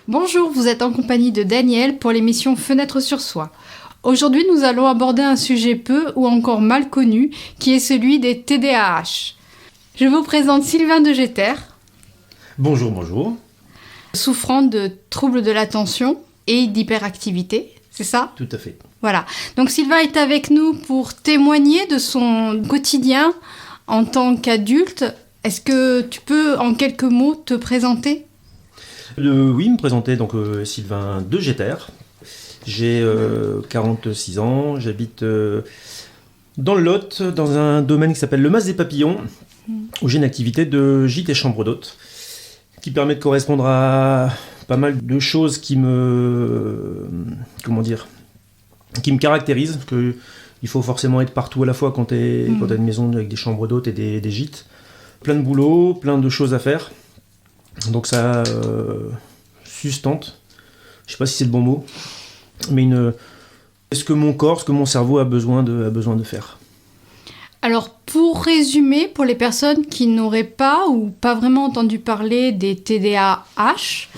Bonjour, vous êtes en compagnie de Daniel pour l'émission Fenêtre sur soi. Aujourd'hui, nous allons aborder un sujet peu ou encore mal connu, qui est celui des TDAH. Je vous présente Sylvain de Getter. Bonjour. Souffrant de troubles de l'attention et d'hyperactivité, c'est ça ? Tout à fait. Voilà. Donc Sylvain est avec nous pour témoigner de son quotidien en tant qu'adulte. Est-ce que tu peux en quelques mots te présenter ? Oui, me présenter, donc Sylvain de Getter. J'ai 46 ans, j'habite dans le Lot, dans un domaine qui s'appelle le Mas des Papillons, où j'ai une activité de gîte et chambre d'hôte, qui permet de correspondre à pas mal de choses qui me caractérisent, parce que il faut forcément être partout à la fois quand tu as une maison avec des chambres d'hôtes et des gîtes. Plein de boulot, plein de choses à faire. Donc ça sustente, je sais pas si c'est le bon mot, mais ce que mon corps, ce que mon cerveau a besoin de faire. Alors pour résumer, pour les personnes qui n'auraient pas ou pas vraiment entendu parler des TDAH,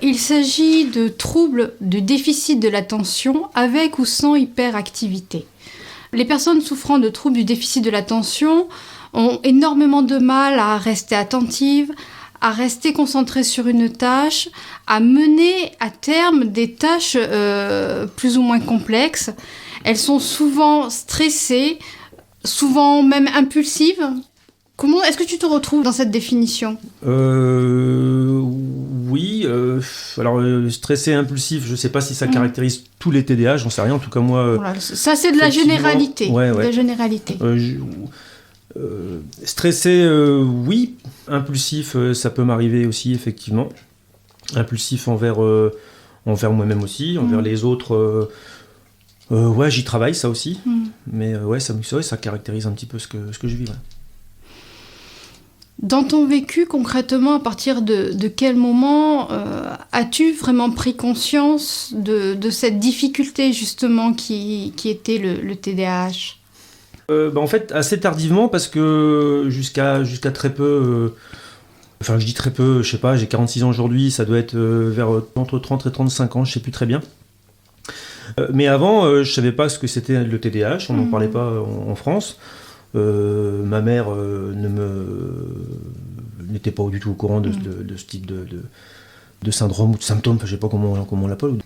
il s'agit de troubles de déficit de l'attention avec ou sans hyperactivité. Les personnes souffrant de troubles du déficit de l'attention ont énormément de mal à rester attentives, à rester concentrées sur une tâche, à mener à terme des tâches plus ou moins complexes. Elles sont souvent stressées, souvent même impulsives. Comment est-ce que tu te retrouves dans cette définition ? Oui, alors stressé et impulsif, je sais pas si ça caractérise tous les TDAH, j'en sais rien, en tout cas moi... Voilà, ça c'est de la généralité. Ouais. De la généralité. Stressé, oui. Impulsif, ça peut m'arriver aussi, effectivement. Impulsif envers moi-même aussi, envers les autres. Ouais, j'y travaille, ça aussi. Mais ouais, ça caractérise un petit peu ce que je vis. Ouais. Dans ton vécu, concrètement, à partir de quel moment as-tu vraiment pris conscience de cette difficulté, justement, qui était le TDAH ? En fait, assez tardivement, parce que jusqu'à très peu... Enfin, je dis très peu, je sais pas, j'ai 46 ans aujourd'hui, ça doit être entre 30 et 35 ans, je sais plus très bien. Mais avant, je savais pas ce que c'était le TDAH, on n'en parlait pas en France. Ma mère n'était pas du tout au courant de ce type de syndrome ou de symptômes, je sais pas comment on l'appelle,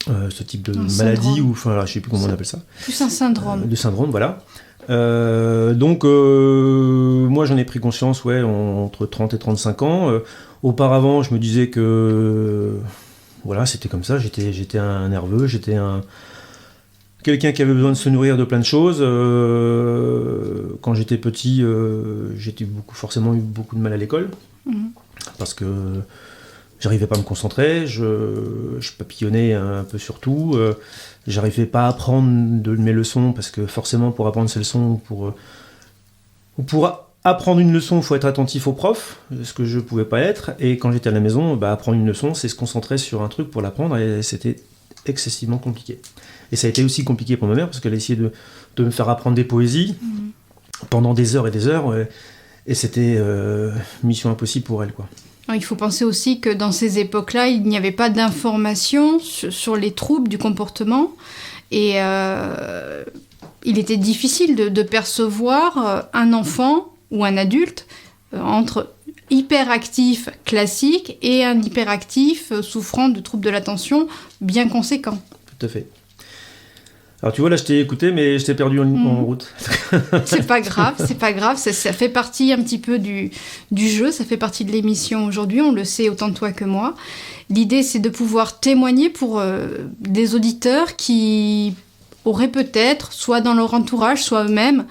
ce type de maladie, syndrome. Ou enfin, je sais plus comment on appelle ça. Plus un syndrome. De syndrome, voilà. Donc moi j'en ai pris conscience entre 30 et 35 ans. Auparavant je me disais que voilà, c'était comme ça, j'étais un nerveux, j'étais quelqu'un qui avait besoin de se nourrir de plein de choses. Quand j'étais petit, j'ai forcément eu beaucoup de mal à l'école, parce que j'arrivais pas à me concentrer, je papillonnais un peu sur tout, j'arrivais pas à apprendre de mes leçons, parce que forcément pour apprendre ces leçons, pour apprendre une leçon, il faut être attentif au prof, ce que je pouvais pas être, et quand j'étais à la maison, apprendre une leçon, c'est se concentrer sur un truc pour l'apprendre, et c'était excessivement compliqué. Et ça a été aussi compliqué pour ma mère, parce qu'elle a essayé de me faire apprendre des poésies pendant des heures et des heures, et c'était mission impossible pour elle, quoi. Il faut penser aussi que dans ces époques-là, il n'y avait pas d'informations sur les troubles du comportement, et il était difficile de percevoir un enfant ou un adulte entre hyperactif classique et un hyperactif souffrant de troubles de l'attention bien conséquents. Tout à fait. Alors tu vois, là je t'ai écouté, mais je t'ai perdu en route. C'est pas grave, ça fait partie un petit peu du jeu, ça fait partie de l'émission aujourd'hui, on le sait autant toi que moi. L'idée c'est de pouvoir témoigner pour des auditeurs qui auraient peut-être, soit dans leur entourage, soit eux-mêmes,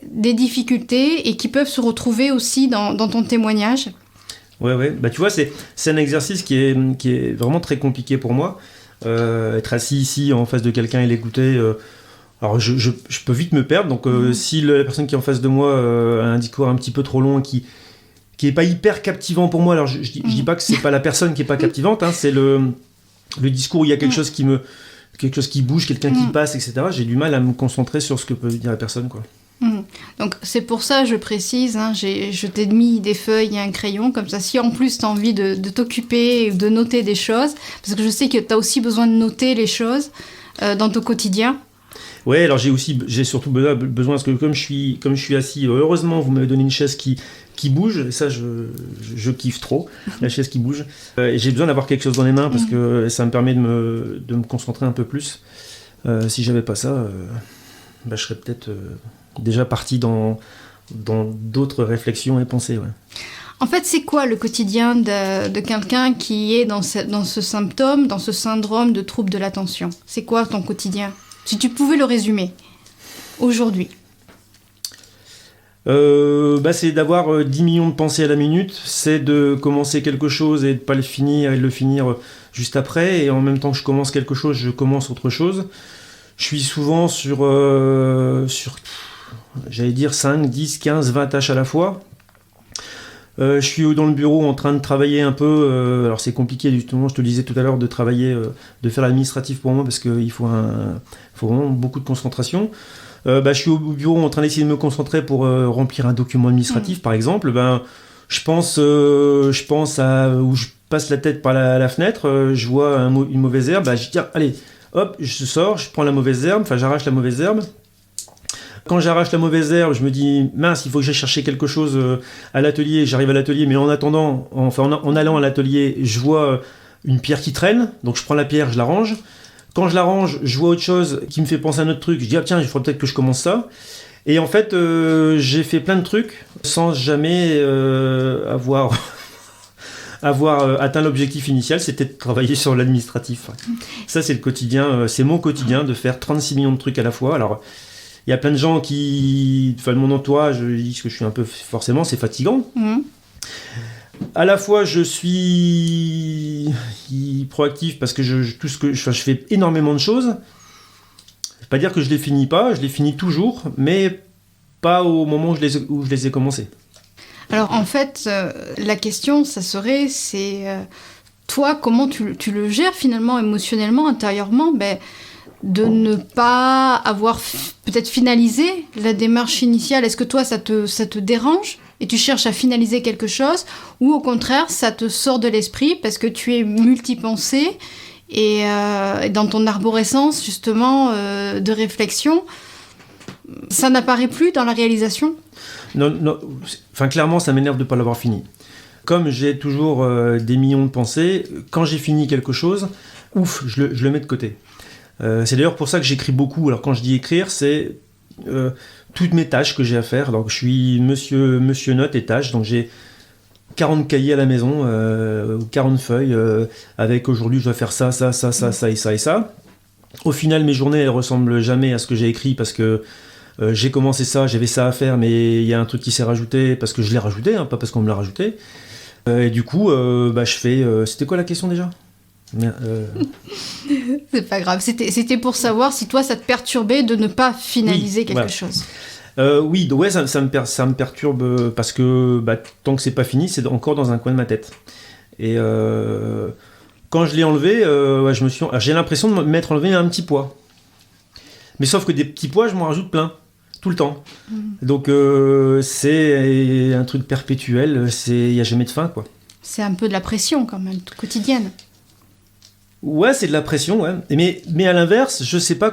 des difficultés et qui peuvent se retrouver aussi dans ton témoignage. Ouais, tu vois, c'est un exercice qui est vraiment très compliqué pour moi. Être assis ici en face de quelqu'un et l'écouter, alors je peux vite me perdre, donc si la personne qui est en face de moi a un discours un petit peu trop long qui est pas hyper captivant pour moi, alors je dis pas que c'est pas la personne qui est pas captivante, hein, c'est le discours où il y a quelque chose qui bouge, quelqu'un qui passe, etc. J'ai du mal à me concentrer sur ce que peut dire la personne, quoi. Donc c'est pour ça, je précise, je t'ai mis des feuilles et un crayon, comme ça si en plus tu as envie de t'occuper, de noter des choses, parce que je sais que tu as aussi besoin de noter les choses dans ton quotidien. Ouais, alors j'ai surtout besoin, parce que comme je suis assis, heureusement vous m'avez donné une chaise qui bouge, et ça je kiffe trop, la chaise qui bouge. Et j'ai besoin d'avoir quelque chose dans les mains, parce que ça me permet de me concentrer un peu plus. Si j'avais pas ça, je serais peut-être déjà parti dans d'autres réflexions et pensées. Ouais. En fait, c'est quoi le quotidien de quelqu'un qui est dans ce symptôme, dans ce syndrome de trouble de l'attention? C'est quoi ton quotidien? Si tu pouvais le résumer, aujourd'hui. C'est d'avoir 10 millions de pensées à la minute, c'est de commencer quelque chose et de pas le finir, et de le finir juste après, et en même temps que je commence quelque chose, je commence autre chose. Je suis souvent sur j'allais dire 5, 10, 15, 20 tâches à la fois. Je suis dans le bureau en train de travailler un peu, alors c'est compliqué justement, je te le disais tout à l'heure, de travailler, de faire l'administratif pour moi, parce qu'il faut vraiment beaucoup de concentration. Je suis au bureau en train d'essayer de me concentrer pour remplir un document administratif, par exemple. Je pense à où je passe la tête par la fenêtre, je vois une mauvaise herbe, je dis allez, hop, je sors, je prends la mauvaise herbe, j'arrache la mauvaise herbe. Quand j'arrache la mauvaise herbe, je me dis mince, il faut que j'aille chercher quelque chose à l'atelier. J'arrive à l'atelier, mais en attendant, en allant à l'atelier, je vois une pierre qui traîne, donc je prends la pierre, je la range. Quand je la range, je vois autre chose qui me fait penser à un autre truc. Je dis tiens, il faudrait peut-être que je commence ça. Et en fait, j'ai fait plein de trucs sans jamais avoir atteint l'objectif initial, c'était de travailler sur l'administratif. Ça, c'est le quotidien, c'est mon quotidien de faire 36 millions de trucs à la fois. Alors, il y a plein de gens mon entourage, disent que je suis un peu, forcément, c'est fatigant. À la fois, je suis proactif parce que je fais énormément de choses. Je vais pas dire que je les finis pas, je les finis toujours, mais pas au moment où je les ai commencés. Alors en fait, la question, c'est toi, comment tu le gères finalement émotionnellement, intérieurement, de ne pas avoir peut-être finalisé la démarche initiale. Est-ce que toi, ça te dérange et tu cherches à finaliser quelque chose, ou au contraire, ça te sort de l'esprit parce que tu es multipensé et dans ton arborescence justement de réflexion, ça n'apparaît plus dans la réalisation? Non, clairement, ça m'énerve de ne pas l'avoir fini. Comme j'ai toujours des millions de pensées, quand j'ai fini quelque chose, je le mets de côté. C'est d'ailleurs pour ça que j'écris beaucoup. Alors quand je dis écrire, c'est toutes mes tâches que j'ai à faire. Donc je suis monsieur notes et tâches, donc j'ai 40 cahiers à la maison, 40 feuilles, avec aujourd'hui je dois faire ça et ça et ça. Au final, mes journées elles ressemblent jamais à ce que j'ai écrit, parce que j'ai commencé ça, j'avais ça à faire, mais il y a un truc qui s'est rajouté parce que je l'ai rajouté, pas parce qu'on me l'a rajouté. Et du coup, je fais... c'était quoi la question déjà ? C'est pas grave, c'était pour savoir si toi ça te perturbait de ne pas finaliser quelque chose. Oui, ouais, ça me perturbe parce que tant que c'est pas fini, c'est encore dans un coin de ma tête. Et quand je l'ai enlevé, j'ai l'impression de m'être enlevé un petit poids. Mais sauf que des petits poids, je m'en rajoute plein, tout le temps. Donc c'est un truc perpétuel, il n'y a jamais de fin, quoi. C'est un peu de la pression quand même, quotidienne. Ouais, c'est de la pression, ouais. Mais à l'inverse, je sais pas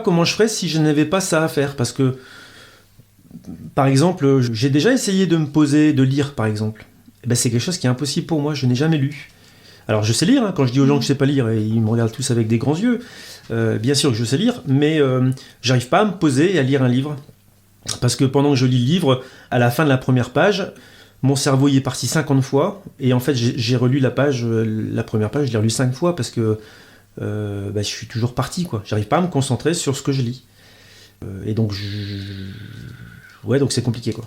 comment je ferais si je n'avais pas ça à faire, parce que, par exemple, j'ai déjà essayé de me poser, de lire, par exemple. C'est quelque chose qui est impossible pour moi, je n'ai jamais lu. Alors je sais lire, quand je dis aux gens que je sais pas lire, et ils me regardent tous avec des grands yeux, bien sûr que je sais lire, mais j'arrive pas à me poser et à lire un livre. Parce que pendant que je lis le livre, à la fin de la première page, mon cerveau y est parti 50 fois, et en fait j'ai relu la première page, je l'ai relu 5 fois, parce que je suis toujours parti, quoi. J'arrive pas à me concentrer sur ce que je lis. Et donc, donc c'est compliqué, quoi.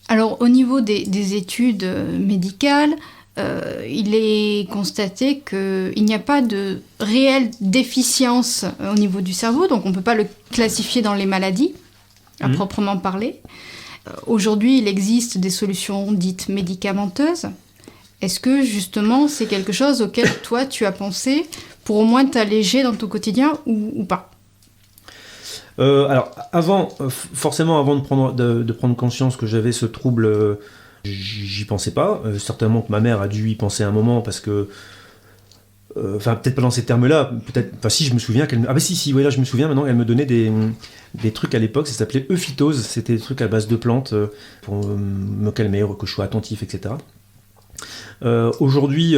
Alors au niveau des études médicales, il est constaté qu'il n'y a pas de réelle déficience au niveau du cerveau, donc on ne peut pas le classifier dans les maladies, à proprement parler. Aujourd'hui, il existe des solutions dites médicamenteuses. Est-ce que justement c'est quelque chose auquel toi tu as pensé pour au moins t'alléger dans ton quotidien ou pas ? Alors, forcément, avant de prendre conscience que j'avais ce trouble, j'y pensais pas. Certainement que ma mère a dû y penser un moment parce que, peut-être pas dans ces termes-là, peut-être. Enfin, si, je me souviens qu'elle. Ah, bah si, ouais, là, je me souviens maintenant, elle me donnait des trucs à l'époque, ça s'appelait euphytose. C'était des trucs à base de plantes pour me calmer, que je sois attentif, etc. Aujourd'hui.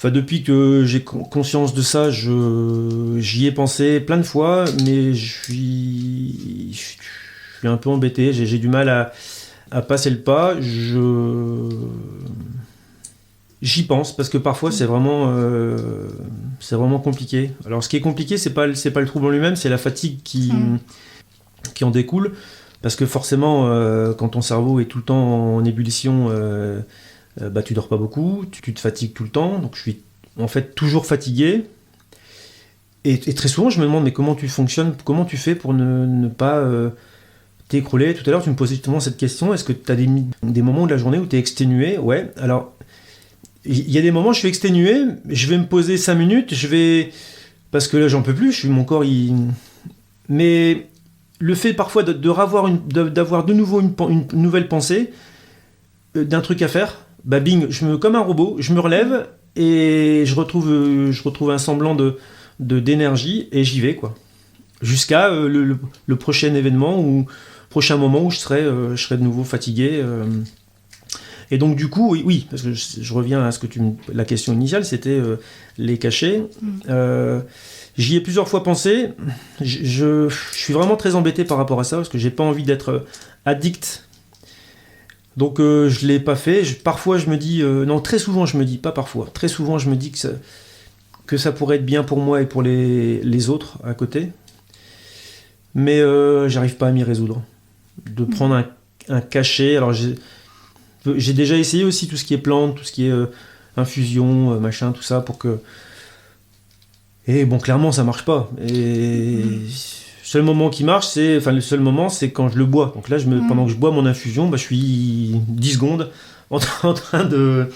Depuis que j'ai conscience de ça, j'y ai pensé plein de fois, mais je suis un peu embêté. J'ai du mal à passer le pas. J'y pense parce que parfois c'est vraiment compliqué. Alors ce qui est compliqué, c'est pas le trouble en lui-même, c'est la fatigue qui en découle. Parce que forcément, quand ton cerveau est tout le temps en ébullition, tu dors pas beaucoup, tu te fatigues tout le temps, donc je suis en fait toujours fatigué. Et très souvent, je me demande, mais comment tu fonctionnes, comment tu fais pour ne pas t'écrouler. Tout à l'heure, tu me posais justement cette question, est-ce que tu as des moments de la journée où tu es exténué ? Ouais, alors, il y a des moments où je suis exténué, je vais me poser 5 minutes, parce que là, j'en peux plus, mon corps, Mais le fait parfois d'avoir de nouveau une nouvelle pensée, d'un truc à faire, bing, comme un robot, je me relève et je retrouve un semblant d'énergie et j'y vais, quoi. Jusqu'à le prochain événement ou prochain moment où je serai de nouveau fatigué. Et donc du coup, oui, parce que je reviens à la question initiale, c'était les cachets. J'y ai plusieurs fois pensé. Je suis vraiment très embêté par rapport à ça parce que j'ai pas envie d'être addict. Donc je l'ai pas fait. Parfois je me dis, non, très souvent je me dis, pas parfois, très souvent je me dis que ça pourrait être bien pour moi et pour les autres à côté. Mais j'arrive pas à m'y résoudre. De prendre un cachet. Alors j'ai déjà essayé aussi tout ce qui est plantes, tout ce qui est infusion, machin, tout ça pour que. Et bon, clairement ça marche pas. Et le seul moment qui marche, c'est quand je le bois. Donc là, pendant que je bois mon infusion, je suis 10 secondes en train de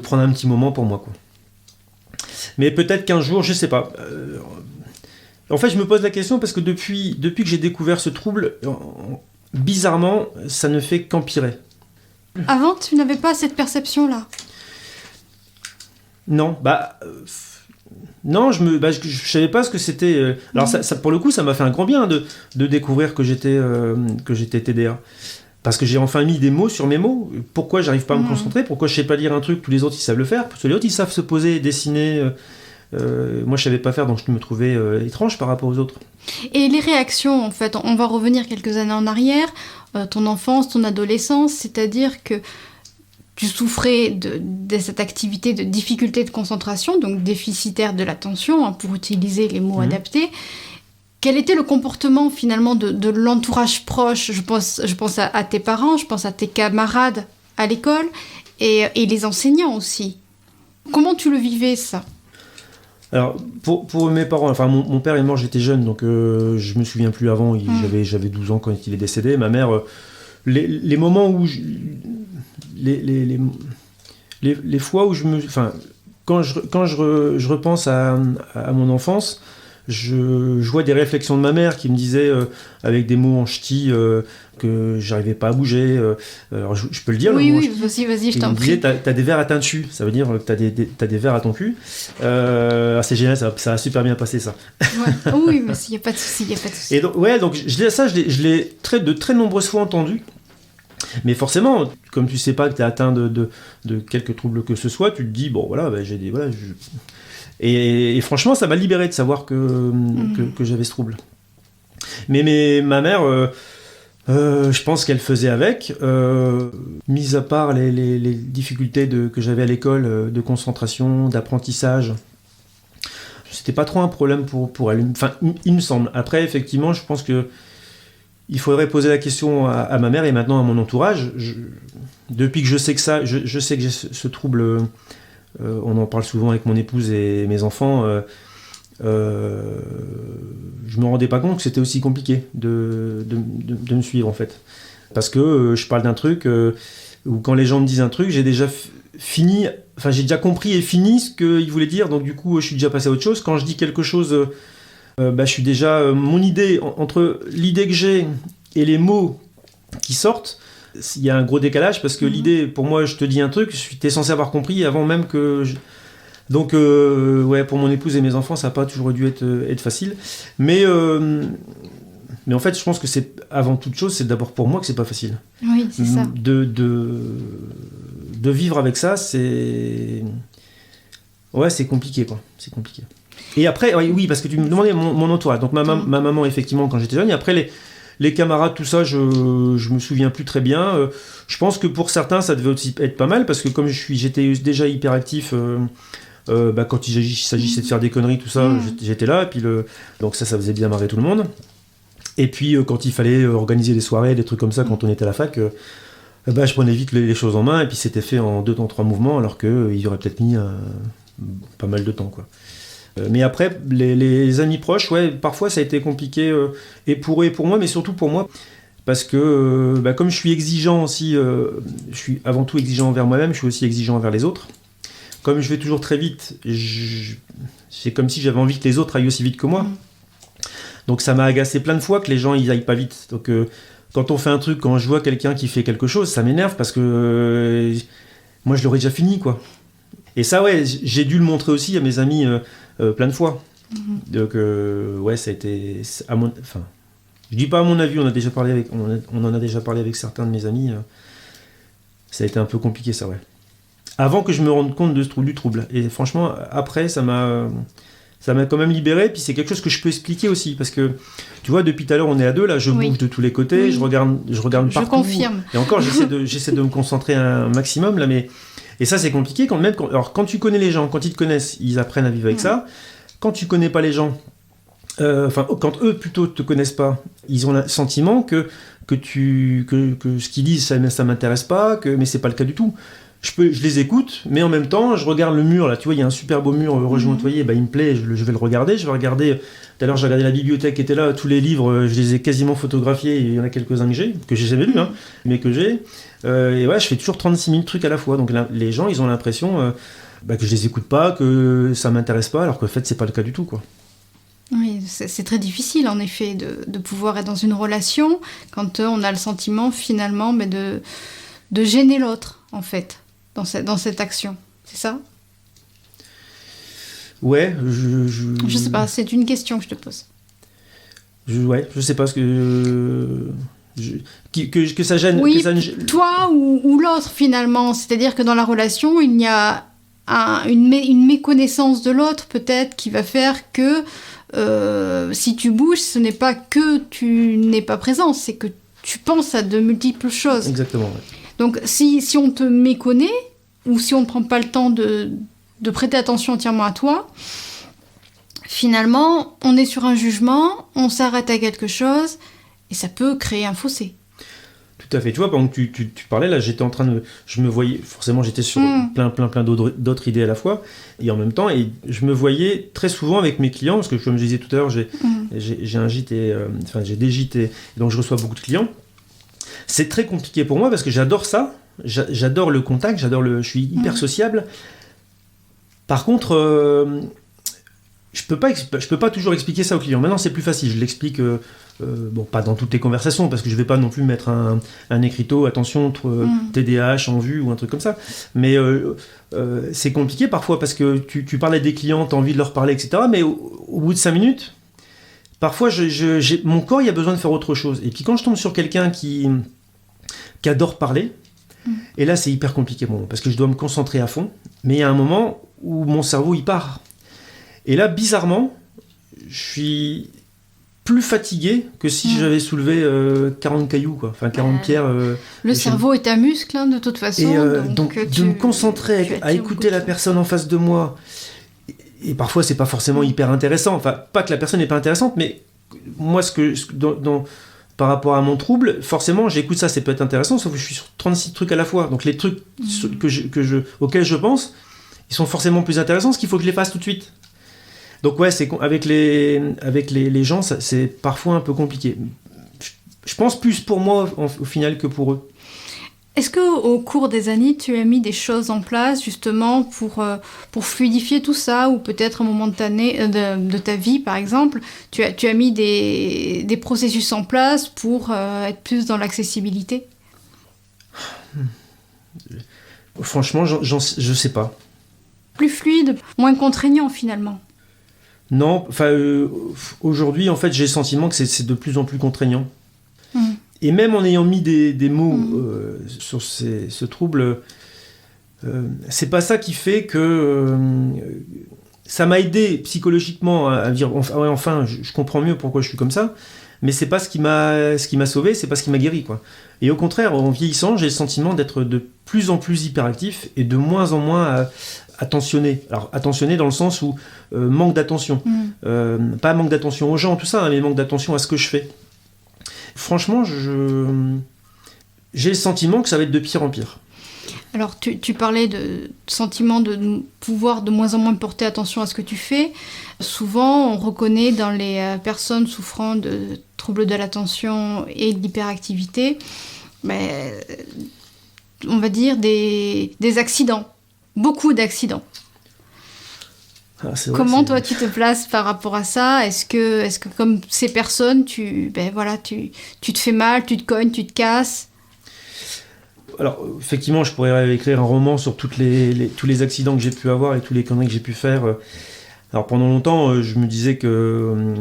prendre un petit moment pour moi, quoi. Mais peut-être qu'un jour, je sais pas. En fait, je me pose la question parce que depuis que j'ai découvert ce trouble, bizarrement, ça ne fait qu'empirer. Avant, tu n'avais pas cette perception-là ? Non, non, je savais pas ce que c'était. Alors ça, pour le coup, ça m'a fait un grand bien de découvrir que j'étais TDA. Parce que j'ai enfin mis des mots sur mes mots. Pourquoi j'arrive pas à me concentrer ? Pourquoi je sais pas lire un truc, tous les autres ils savent le faire. Parce que les autres ils savent se poser, dessiner. Moi je savais pas faire, donc je me trouvais étrange par rapport aux autres. Et les réactions, en fait, on va revenir quelques années en arrière, ton enfance, ton adolescence, c'est-à-dire que tu souffrais de cette activité de difficulté de concentration, donc déficitaire de l'attention, pour utiliser les mots adaptés. Quel était le comportement finalement de l'entourage proche ? Je pense à tes parents, je pense à tes camarades à l'école et les enseignants aussi. Comment tu le vivais, ça ? Alors, pour mes parents, enfin mon père est mort, j'étais jeune, donc je me souviens plus avant, j'avais 12 ans quand il est décédé. Ma mère, les moments où les fois où quand je repense à mon enfance, je vois des réflexions de ma mère qui me disait avec des mots en ch'ti que j'arrivais pas à bouger. Alors je peux le dire. Oui, vas-y, je t'en prie. Il me disait t'as des vers à ton cul, ça veut dire que t'as des vers à ton cul. C'est génial, ça a super bien passé ça. Ouais. Oui, mais il y a pas de souci, Et donc je l'ai de très nombreuses fois entendu. Mais forcément, comme tu sais pas que tu es atteint de quelques troubles que ce soit, tu te dis bon voilà, et franchement ça m'a libéré de savoir que j'avais ce trouble. Mais ma mère, je pense qu'elle faisait avec, mis à part les difficultés que j'avais à l'école de concentration, d'apprentissage. C'était pas trop un problème pour elle. Enfin, il me semble. Après, effectivement, je pense que il faudrait poser la question à ma mère et maintenant à mon entourage. Depuis que je sais que je sais que j'ai ce trouble, on en parle souvent avec mon épouse et mes enfants, je me rendais pas compte que c'était aussi compliqué de me suivre en fait. Parce que je parle d'un truc où quand les gens me disent un truc, j'ai déjà fini, enfin j'ai déjà compris et fini ce qu'ils voulaient dire, donc du coup je suis déjà passé à autre chose. Quand je dis quelque chose Je suis déjà... mon idée, entre l'idée que j'ai et les mots qui sortent, il y a un gros décalage, parce que l'idée, pour moi, je te dis un truc, t'es censé avoir compris avant même que... Donc, pour mon épouse et mes enfants, ça n'a pas toujours dû être facile. Mais en fait, je pense que c'est, avant toute chose, c'est d'abord pour moi que c'est pas facile. Oui, c'est ça. De vivre avec ça, c'est... Ouais, c'est compliqué, quoi. C'est compliqué. Et après, oui, parce que tu me demandais mon entourage. Donc, ma maman, effectivement, quand j'étais jeune, et après, les camarades, tout ça, je me souviens plus très bien. Je pense que pour certains, ça devait aussi être pas mal, parce que comme j'étais déjà hyper actif... quand il s'agissait de faire des conneries, tout ça, j'étais là, et puis donc ça faisait bien marrer tout le monde. Et puis quand il fallait organiser des soirées, des trucs comme ça, quand on était à la fac, je prenais vite les choses en main, et puis c'était fait en 2 temps, 3 mouvements, alors qu'il y aurait peut-être mis pas mal de temps, quoi. Mais après, les amis proches, parfois ça a été compliqué, et pour eux et pour moi, mais surtout pour moi, parce que comme je suis exigeant aussi, je suis avant tout exigeant envers moi-même, je suis aussi exigeant envers les autres. Comme je vais toujours très vite, c'est comme si j'avais envie que les autres aillent aussi vite que moi. Donc ça m'a agacé plein de fois que les gens ils aillent pas vite. Donc quand on fait un truc, quand je vois quelqu'un qui fait quelque chose, ça m'énerve parce que moi je l'aurais déjà fini, quoi. Et ça, j'ai dû le montrer aussi à mes amis plein de fois. Donc ça a été... je dis pas à mon avis, on en a déjà parlé avec certains de mes amis. Ça a été un peu compliqué, ça, ouais. Avant que je me rende compte du trouble. Et franchement, après, ça m'a quand même libéré. Puis c'est quelque chose que je peux expliquer aussi. Parce que, tu vois, depuis tout à l'heure, on est à 2, là, je bouge de tous les côtés, je regarde partout. Je confirme. Et encore, j'essaie de me concentrer un maximum, là, mais... Et ça, c'est compliqué. Alors, quand tu connais les gens, quand ils te connaissent, ils apprennent à vivre avec ça. Quand tu connais pas les gens, quand eux, plutôt, te connaissent pas, ils ont le sentiment que ce qu'ils disent, ça m'intéresse pas, mais c'est pas le cas du tout. Je les écoute, mais en même temps, je regarde le mur, là, tu vois, il y a un super beau mur rejointoyé, il me plaît, je vais le regarder, tout à l'heure j'ai regardé la bibliothèque qui était là, tous les livres, je les ai quasiment photographiés, il y en a quelques-uns que j'ai jamais lus, mais que j'ai, je fais toujours 36 000 trucs à la fois, donc là, les gens, ils ont l'impression que je les écoute pas, que ça m'intéresse pas, alors qu'en fait, c'est pas le cas du tout, quoi. Oui, c'est très difficile, en effet, de pouvoir être dans une relation, quand on a le sentiment, finalement, de gêner l'autre, en fait. Dans cette action, c'est ça ? Ouais, je sais pas, c'est une question que je te pose. Je sais pas ce que ça gêne. Oui, que ça... toi ou l'autre finalement, c'est-à-dire que dans la relation, il y a une méconnaissance de l'autre peut-être qui va faire que si tu bouges, ce n'est pas que tu n'es pas présent, c'est que tu penses à de multiples choses. Exactement, ouais. Donc, si on te méconnaît, ou si on ne prend pas le temps de prêter attention entièrement à toi, finalement, on est sur un jugement, on s'arrête à quelque chose, et ça peut créer un fossé. Tout à fait. Tu vois, pendant que tu parlais, là, j'étais en train de... Je me voyais... Forcément, j'étais sur plein d'autres idées à la fois, et en même temps, et je me voyais très souvent avec mes clients, parce que, comme je disais tout à l'heure, j'ai un gîte j'ai des gîtes, et donc je reçois beaucoup de clients. C'est très compliqué pour moi parce que j'adore ça, j'adore le contact, je suis hyper sociable. Par contre, je peux pas toujours expliquer ça aux clients. Maintenant, c'est plus facile, je l'explique, pas dans toutes les conversations parce que je vais pas non plus mettre un écriteau, attention, TDAH en vue ou un truc comme ça. Mais c'est compliqué parfois parce que tu parles à des clients, tu as envie de leur parler, etc. Mais au bout de 5 minutes, parfois, mon corps, il a besoin de faire autre chose. Et puis quand je tombe sur quelqu'un qui adore parler, et là, c'est hyper compliqué pour moi, parce que je dois me concentrer à fond, mais il y a un moment où mon cerveau, il part. Et là, bizarrement, je suis plus fatigué que si j'avais soulevé 40 cailloux, quoi. Enfin 40 pierres. Le cerveau est un muscle, de toute façon. Et donc de me concentrer à écouter la personne en face de moi... Et parfois, c'est pas forcément hyper intéressant. Enfin, pas que la personne n'est pas intéressante, mais moi, par rapport à mon trouble, forcément, j'écoute ça, c'est peut-être intéressant, sauf que je suis sur 36 trucs à la fois. Donc, les trucs auxquels je pense, ils sont forcément plus intéressants, parce qu'il faut que je les fasse tout de suite. Donc, avec les gens, c'est parfois un peu compliqué. Je pense plus pour moi, au final, que pour eux. Est-ce qu'au cours des années, tu as mis des choses en place justement pour fluidifier tout ça, ou peut-être à un moment de ta vie, par exemple, tu as mis des processus en place pour être plus dans l'accessibilité? Franchement, je sais pas. Plus fluide, moins contraignant finalement. Non, enfin, aujourd'hui, en fait, j'ai le sentiment que c'est de plus en plus contraignant. Et même en ayant mis des mots sur ce trouble, c'est pas ça qui fait que ça m'a aidé psychologiquement à dire enfin, je comprends mieux pourquoi je suis comme ça. Mais c'est pas ce qui m'a sauvé, c'est pas ce qui m'a guéri, quoi. Et au contraire, en vieillissant, j'ai le sentiment d'être de plus en plus hyperactif et de moins en moins attentionné. Alors attentionné dans le sens où manque d'attention, pas manque d'attention aux gens, tout ça, hein, mais manque d'attention à ce que je fais. Franchement, j'ai le sentiment que ça va être de pire en pire. Alors, tu parlais de sentiment de pouvoir de moins en moins porter attention à ce que tu fais. Souvent, on reconnaît dans les personnes souffrant de troubles de l'attention et de l'hyperactivité, on va dire des accidents. Beaucoup d'accidents. Ah, vrai, comment toi tu te places par rapport à ça? Est-ce que comme ces personnes, tu te fais mal, tu te cognes, tu te casses? Alors, effectivement, je pourrais écrire un roman sur tous les accidents que j'ai pu avoir et tous les conneries que j'ai pu faire. Alors, pendant longtemps, je me disais que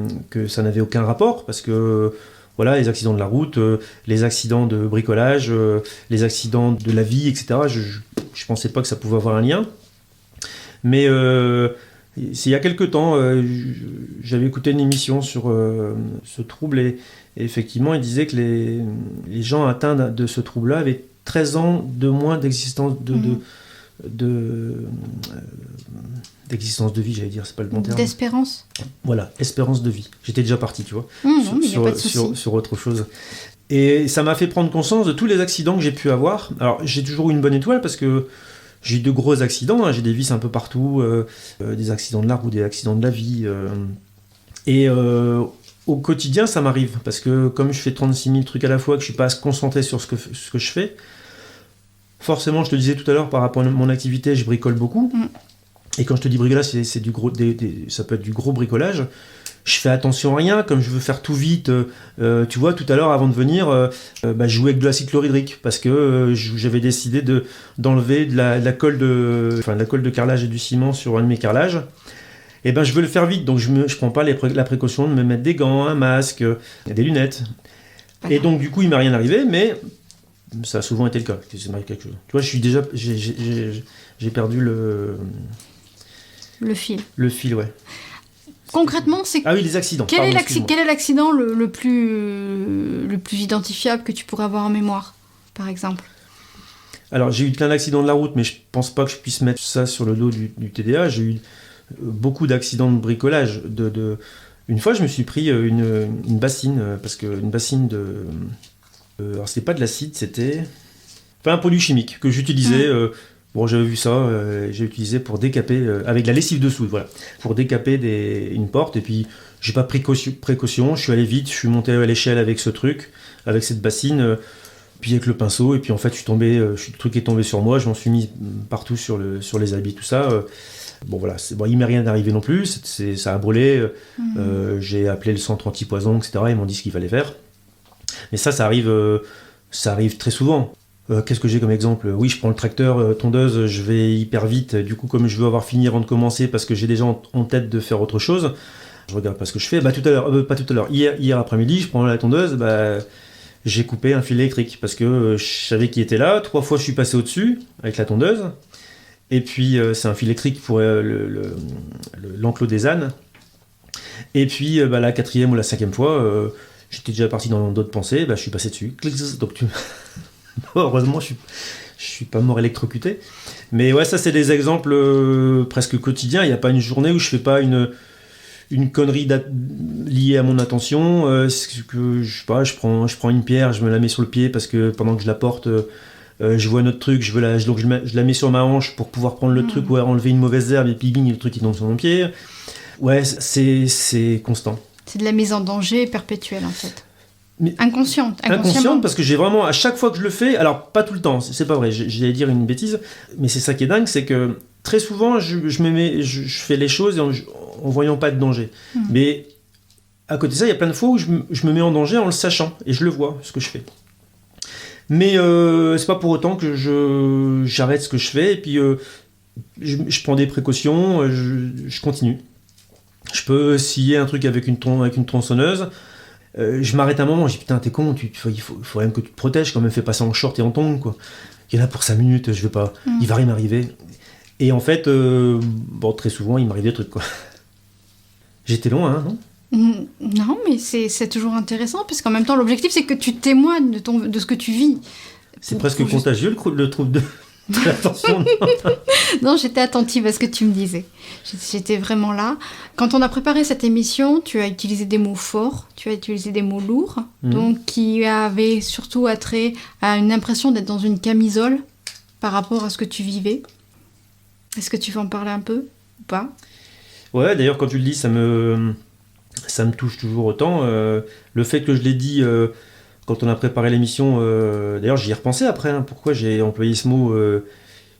ça n'avait aucun rapport, parce que, voilà, les accidents de la route, les accidents de bricolage, les accidents de la vie, etc., je pensais pas que ça pouvait avoir un lien. Mais il y a quelque temps, j'avais écouté une émission sur ce trouble, et effectivement, il disait que les gens atteints de ce trouble-là avaient 13 ans de moins d'existence d'existence de vie, j'allais dire, c'est pas le bon terme. D'espérance. Voilà, espérance de vie. J'étais déjà parti, tu vois, sur autre chose. Et ça m'a fait prendre conscience de tous les accidents que j'ai pu avoir. Alors, j'ai toujours eu une bonne étoile parce que j'ai eu de gros accidents, hein. J'ai des vis un peu partout, des accidents de la route, des accidents de la vie. Et au quotidien, ça m'arrive, parce que comme je fais 36 000 trucs à la fois, que je suis pas concentré sur ce que je fais, forcément, je te disais tout à l'heure, par rapport à mon activité, je bricole beaucoup. Et quand je te dis bricolage, c'est du gros, ça peut être du gros bricolage. Je fais attention à rien, comme je veux faire tout vite. Tu vois, tout à l'heure, avant de venir, je jouais avec de l'acide chlorhydrique, parce que j'avais décidé d'enlever de la colle de carrelage et du ciment sur un de mes carrelages. Et je veux le faire vite, donc je prends pas la précaution de me mettre des gants, un masque, des lunettes. Et donc du coup, il m'est rien arrivé, mais ça a souvent été le cas. C'est m'arrive quelque chose. Tu vois, j'ai perdu le fil. Le fil, ouais. Concrètement, c'est... Ah oui, les accidents. Quel est l'accident le plus identifiable que tu pourrais avoir en mémoire, par exemple? Alors, j'ai eu plein d'accidents de la route, mais je pense pas que je puisse mettre ça sur le dos du TDA. J'ai eu beaucoup d'accidents de bricolage. Une fois, je me suis pris une bassine, parce qu'une bassine de... alors, c'était pas de l'acide, c'était... Enfin, un produit chimique que j'utilisais... Bon, j'avais vu ça, j'ai utilisé pour décaper, avec de la lessive dessous, voilà, pour décaper une porte, et puis j'ai pas pris précaution, je suis allé vite, je suis monté à l'échelle avec ce truc, avec cette bassine, puis avec le pinceau, et puis en fait, le truc est tombé sur moi, je m'en suis mis partout sur les habits, tout ça. Bon, voilà, il m'est rien arrivé non plus, ça a brûlé, j'ai appelé le centre anti-poison, etc., ils m'ont dit ce qu'il fallait faire. Mais ça arrive très souvent. Qu'est-ce que j'ai comme exemple? Oui, je prends le tracteur, tondeuse, je vais hyper vite. Du coup, comme je veux avoir fini avant de commencer, parce que j'ai déjà en tête de faire autre chose, je regarde pas ce que je fais. Pas tout à l'heure. Hier après-midi, je prends la tondeuse, j'ai coupé un fil électrique parce que je savais qu'il était là. 3 fois, je suis passé au-dessus avec la tondeuse. Et puis, c'est un fil électrique pour l'enclos des ânes. Et puis, la 4e ou la 5e fois, j'étais déjà parti dans d'autres pensées. Je suis passé dessus. Donc, heureusement, je suis pas mort électrocuté. Mais ouais, ça, c'est des exemples presque quotidiens. Il n'y a pas une journée où je fais pas une connerie liée à mon attention. Que je sais pas, je prends une pierre, je me la mets sur le pied parce que pendant que je la porte, je vois un autre truc, donc je la mets sur ma hanche pour pouvoir prendre le truc ou enlever une mauvaise herbe et puis bing, le truc qui tombe sur mon pied. Ouais, c'est constant. C'est de la mise en danger perpétuelle, en fait. Inconsciente. Inconsciente, parce que j'ai vraiment, à chaque fois que je le fais, alors pas tout le temps, c'est pas vrai, j'allais dire une bêtise, mais c'est ça qui est dingue, c'est que très souvent, je fais les choses en voyant pas de danger. Mais à côté de ça, il y a plein de fois où je me mets en danger en le sachant, et je le vois, ce que je fais. Mais c'est pas pour autant que j'arrête ce que je fais, et puis je prends des précautions, je continue. Je peux scier un truc avec une tronçonneuse. Je m'arrête un moment, je dis putain t'es con, il faut quand même que tu te protèges, quand même fais pas ça en short et en tongs quoi. Il y en a pour 5 minutes, je vais pas, il va rien m'arriver. Et en fait, très souvent il m'arrive des trucs quoi. J'étais loin, hein, non ? Non, mais c'est toujours intéressant, parce qu'en même temps l'objectif c'est que tu témoignes de ce que tu vis. C'est presque contagieux le trouble de l'attention. Non, j'étais attentive à ce que tu me disais. J'étais vraiment là. Quand on a préparé cette émission, tu as utilisé des mots forts, tu as utilisé des mots lourds, donc qui avaient surtout attrait à une impression d'être dans une camisole par rapport à ce que tu vivais. Est-ce que tu veux en parler un peu ou pas ? Ouais, d'ailleurs quand tu le dis, ça me touche toujours autant. Le fait que je l'ai dit quand on a préparé l'émission, d'ailleurs j'y ai repensé après, hein, pourquoi j'ai employé ce mot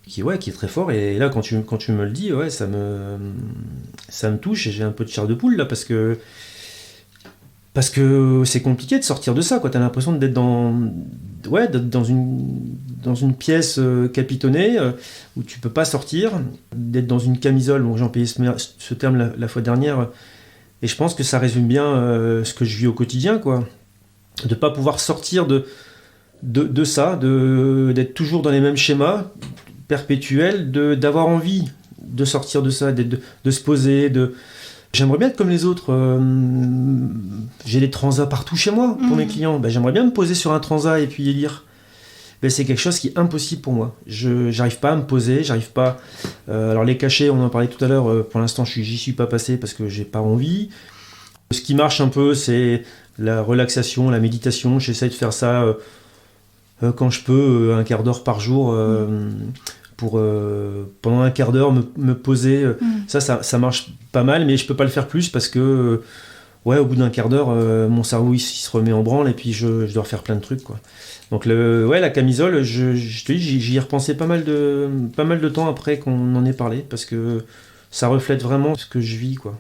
qui est très fort, et là quand tu me le dis, ouais, ça me touche, et j'ai un peu de chair de poule là, parce que c'est compliqué de sortir de ça, quoi. T'as l'impression d'être dans une pièce capitonnée où tu peux pas sortir, d'être dans une camisole. Bon, j'ai employé ce terme la fois dernière, et je pense que ça résume bien ce que je vis au quotidien, quoi. De pas pouvoir sortir de ça, d'être toujours dans les mêmes schémas perpétuels, d'avoir envie de sortir de ça, de se poser, J'aimerais bien être comme les autres. J'ai des transats partout chez moi pour mes clients. J'aimerais bien me poser sur un transat et puis y lire. C'est quelque chose qui est impossible pour moi. J'arrive pas à me poser, j'arrive pas... alors les cachets, on en parlait tout à l'heure, pour l'instant j'y suis pas passé parce que j'ai pas envie. Ce qui marche un peu, c'est la relaxation, la méditation. J'essaie de faire ça quand je peux, un quart d'heure par jour, pour pendant un quart d'heure me poser. Ça marche pas mal, mais je peux pas le faire plus parce que au bout d'un quart d'heure, mon cerveau il se remet en branle, et puis je dois refaire plein de trucs, quoi. Donc la camisole, je te dis, j'y ai repensé pas mal de temps après qu'on en ait parlé, parce que ça reflète vraiment ce que je vis, quoi.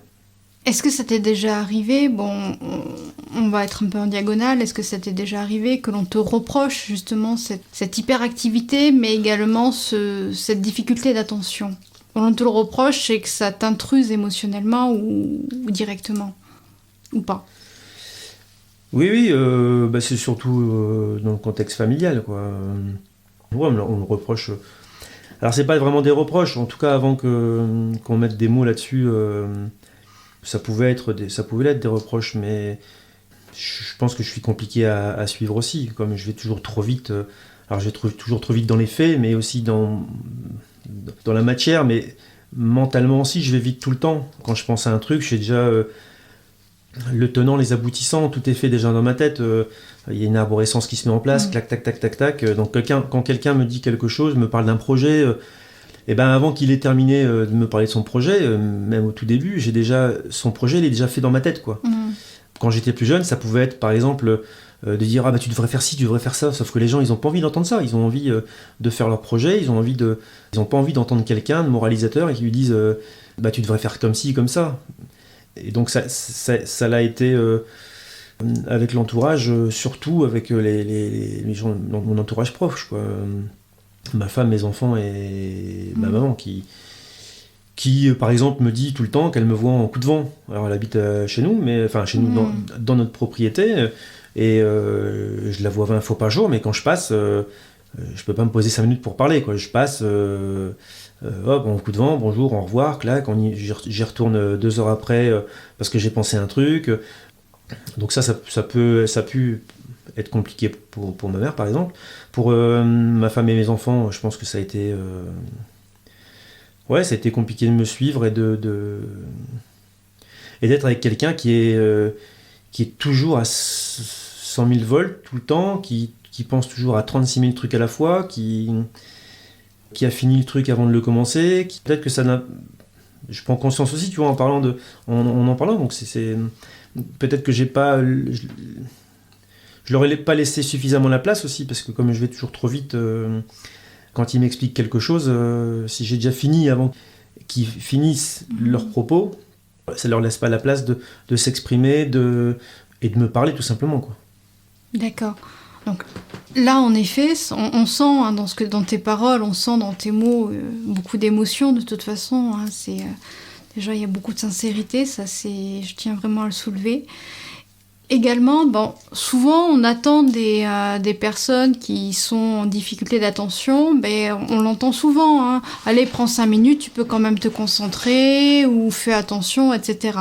Est-ce que ça t'est déjà arrivé, on va être un peu en diagonale, est-ce que ça t'est déjà arrivé que l'on te reproche justement cette hyperactivité, mais également cette difficulté d'attention ? On te le reproche, c'est que ça t'intruse émotionnellement ou directement, ou pas ? Oui, c'est surtout dans le contexte familial, quoi. Ouais, on me reproche... Alors c'est pas vraiment des reproches, en tout cas avant qu'on mette des mots là-dessus... Ça pouvait l'être des reproches, mais je pense que je suis compliqué à suivre aussi, comme je vais toujours trop vite. Alors je vais toujours trop vite dans les faits, mais aussi dans la matière, mais mentalement aussi, je vais vite tout le temps. Quand je pense à un truc, j'ai déjà le tenant, les aboutissants, tout est fait déjà dans ma tête. Il y a une arborescence qui se met en place, clac, tac, tac, tac, tac. Donc quand quelqu'un me dit quelque chose, me parle d'un projet... Et avant qu'il ait terminé de me parler de son projet, même au tout début, son projet il est déjà fait dans ma tête, quoi. Quand j'étais plus jeune, ça pouvait être par exemple de dire tu devrais faire ci, tu devrais faire ça, sauf que les gens ils ont pas envie d'entendre ça, ils ont envie de faire leur projet, ils ont pas envie d'entendre quelqu'un de moralisateur et qui lui dise tu devrais faire comme ci, comme ça. Et donc ça l'a été avec l'entourage, surtout avec les gens, mon entourage proche, quoi. Ma femme, mes enfants et ma maman qui par exemple me dit tout le temps qu'elle me voit en coup de vent. Alors elle habite chez nous, mais enfin chez nous dans notre propriété, et je la vois 20 fois par jour, mais quand je passe, je peux pas me poser 5 minutes pour parler, quoi. Je passe en coup de vent, bonjour, au revoir, clac, j'y retourne 2 heures après parce que j'ai pensé à un truc. Donc ça a pu être compliqué pour ma mère, par exemple. Pour ma femme et mes enfants, je pense que ça a été compliqué de me suivre et d'être avec quelqu'un qui est toujours à 100 000 volts tout le temps, qui pense toujours à 36 000 trucs à la fois, qui a fini le truc avant de le commencer, peut-être que ça n'a... Je prends conscience aussi, tu vois, en parlant, donc c'est peut-être que j'ai pas... je leur ai pas laissé suffisamment la place aussi, parce que comme je vais toujours trop vite, quand ils m'expliquent quelque chose, si j'ai déjà fini avant qu'ils finissent leurs propos, ça leur laisse pas la place de s'exprimer et de me parler tout simplement, quoi. D'accord. Donc là, en effet, on sent hein, dans tes paroles, on sent dans tes mots beaucoup d'émotions de toute façon. Hein, déjà, il y a beaucoup de sincérité, je tiens vraiment à le soulever. Également, souvent on attend des personnes qui sont en difficulté d'attention, on l'entend souvent, hein. Allez, prends 5 minutes, tu peux quand même te concentrer, ou fais attention, etc.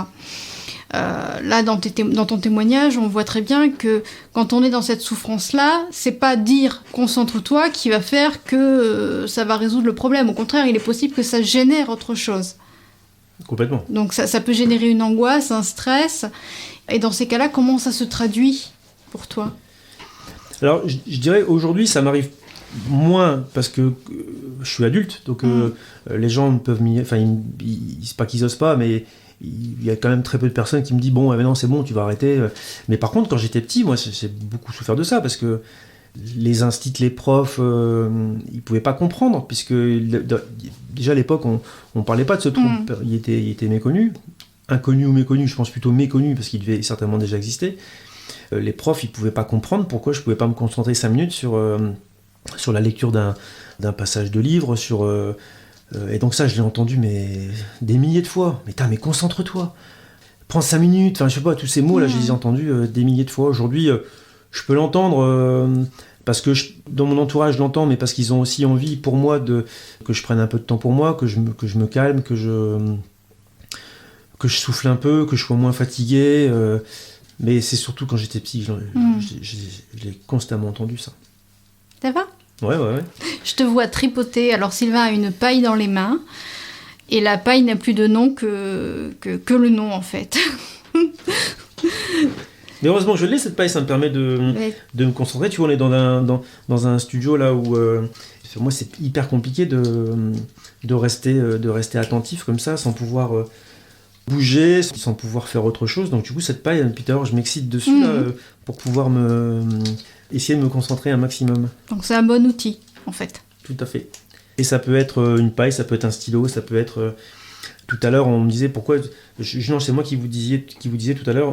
Là, dans ton témoignage, on voit très bien que quand on est dans cette souffrance-là, c'est pas dire « concentre-toi » qui va faire que ça va résoudre le problème. Au contraire, il est possible que ça génère autre chose. Complètement. Donc ça peut générer une angoisse, un stress. Et dans ces cas-là, comment ça se traduit pour toi ? Alors, je dirais, aujourd'hui, ça m'arrive moins parce que je suis adulte, donc les gens peuvent c'est pas qu'ils osent pas, mais il y a quand même très peu de personnes qui me disent « Bon, non, c'est bon, tu vas arrêter. » Mais par contre, quand j'étais petit, moi, j'ai beaucoup souffert de ça, parce que les instits, les profs, ils pouvaient pas comprendre, puisque déjà à l'époque, on parlait pas de ce trouble. Il était méconnu. Inconnu ou méconnu, je pense plutôt méconnu, parce qu'il devait certainement déjà exister. Les profs, ils pouvaient pas comprendre pourquoi je pouvais pas me concentrer 5 minutes sur la lecture d'un passage de livre, et donc ça, je l'ai entendu des milliers de fois. Mais concentre-toi, prends 5 minutes, je sais pas, tous ces mots-là, je les ai entendus des milliers de fois. Aujourd'hui, je peux l'entendre, parce que dans mon entourage, je l'entends, mais parce qu'ils ont aussi envie, pour moi, que je prenne un peu de temps pour moi, que je me calme, que je souffle un peu, que je sois moins fatigué. Mais c'est surtout quand j'étais petit, je l'ai constamment entendu, ça. Ça va ? Ouais. Je te vois tripoter. Alors Sylvain a une paille dans les mains, et la paille n'a plus de nom que le nom, en fait. Mais heureusement que je l'ai, cette paille, ça me permet de me concentrer. Tu vois, on est dans un studio là où... pour moi, c'est hyper compliqué de rester attentif comme ça, sans pouvoir... bouger, sans pouvoir faire autre chose. Donc du coup, cette paille, depuis tout à l'heure, je m'excite dessus là, pour pouvoir essayer de me concentrer un maximum. Donc c'est un bon outil, en fait. Tout à fait. Et ça peut être une paille, ça peut être un stylo, ça peut être... Tout à l'heure, on me disait pourquoi... Non, c'est moi qui vous disais tout à l'heure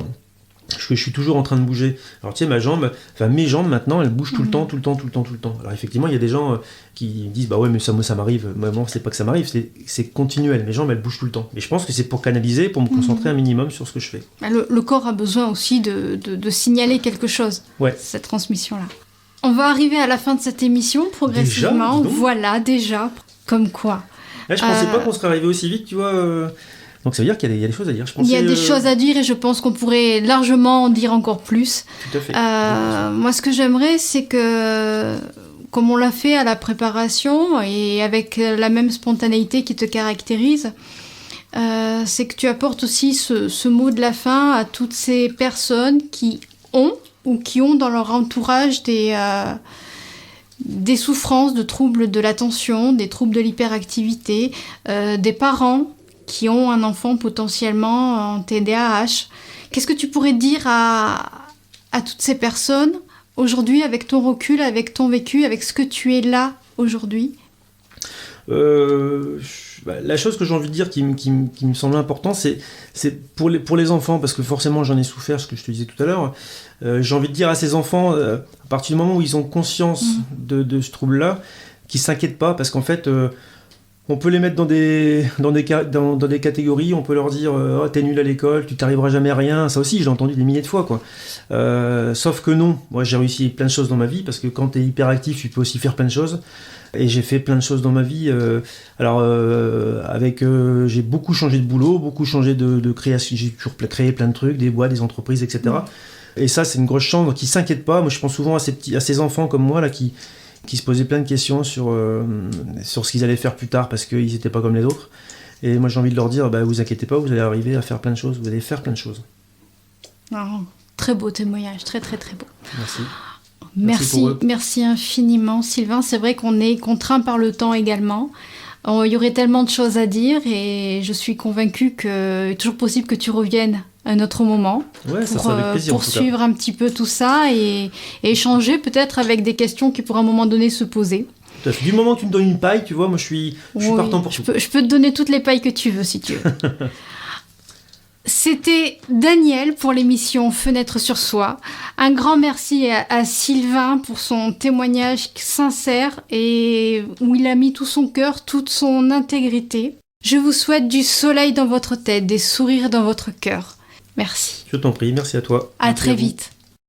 que je suis toujours en train de bouger. Alors tu sais, mes jambes maintenant, elles bougent tout le temps. Alors effectivement, il y a des gens qui disent bah ouais, mais ça m'arrive. Moi, c'est pas que ça m'arrive, c'est continuel. Mes jambes, elles bougent tout le temps. Mais je pense que c'est pour canaliser, pour me concentrer un minimum sur ce que je fais. Le corps a besoin aussi de signaler quelque chose. Ouais. Cette transmission-là. On va arriver à la fin de cette émission progressivement. Voilà, déjà. Comme quoi. Là, je pensais pas qu'on serait arrivé aussi vite, tu vois. Donc ça veut dire qu'il y a des choses à dire. Il y a des choses à dire, et je pense qu'on pourrait largement en dire encore plus. Tout à fait. Moi, ce que j'aimerais, c'est que, comme on l'a fait à la préparation, et avec la même spontanéité qui te caractérise, c'est que tu apportes aussi ce mot de la fin à toutes ces personnes qui ont dans leur entourage des souffrances de troubles de l'attention, des troubles de l'hyperactivité, des parents qui ont un enfant potentiellement en TDAH. Qu'est-ce que tu pourrais dire à toutes ces personnes aujourd'hui, avec ton recul, avec ton vécu, avec ce que tu es là aujourd'hui ? La chose que j'ai envie de dire qui me semble important, c'est pour les enfants, parce que forcément j'en ai souffert, ce que je te disais tout à l'heure. J'ai envie de dire à ces enfants, à partir du moment où ils ont conscience de ce trouble-là, qu'ils ne s'inquiètent pas, parce qu'en fait... on peut les mettre dans des catégories, on peut leur dire oh, t'es nul à l'école, tu t'arriveras jamais à rien. Ça aussi, j'ai entendu des milliers de fois, quoi. Sauf que non, moi j'ai réussi plein de choses dans ma vie, parce que quand t'es hyperactif, tu peux aussi faire plein de choses. Et j'ai fait plein de choses dans ma vie. J'ai beaucoup changé de boulot, beaucoup changé de création. J'ai toujours créé plein de trucs, des boîtes, des entreprises, etc. Et ça, c'est une grosse chance. Donc ils s'inquiètent pas. Moi, je pense souvent à ces enfants comme moi là qui se posaient plein de questions sur ce qu'ils allaient faire plus tard, parce qu'ils n'étaient pas comme les autres. Et moi, j'ai envie de leur dire, vous inquiétez pas, vous allez arriver à faire plein de choses, vous allez faire plein de choses. Oh, très beau témoignage, très très très beau. Merci. Merci infiniment, Sylvain. C'est vrai qu'on est contraint par le temps également. Il y aurait tellement de choses à dire, et je suis convaincue qu'il est toujours possible que tu reviennes un autre moment Ouais, ça pour sera avec plaisir, en tout cas. poursuivre un petit peu tout ça et échanger peut-être avec des questions qui pourraient à un moment donné se poser. Tout à fait. Du moment que tu me donnes une paille, tu vois, moi je suis Oui, partant pour je tout. peux te donner toutes les pailles que tu veux si tu veux. C'était Daniel pour l'émission Fenêtre sur Soi. Un grand merci à Sylvain pour son témoignage sincère et où il a mis tout son cœur, toute son intégrité. Je vous souhaite du soleil dans votre tête, des sourires dans votre cœur. Merci. Je t'en prie, merci à toi. À Merci très vous. vite.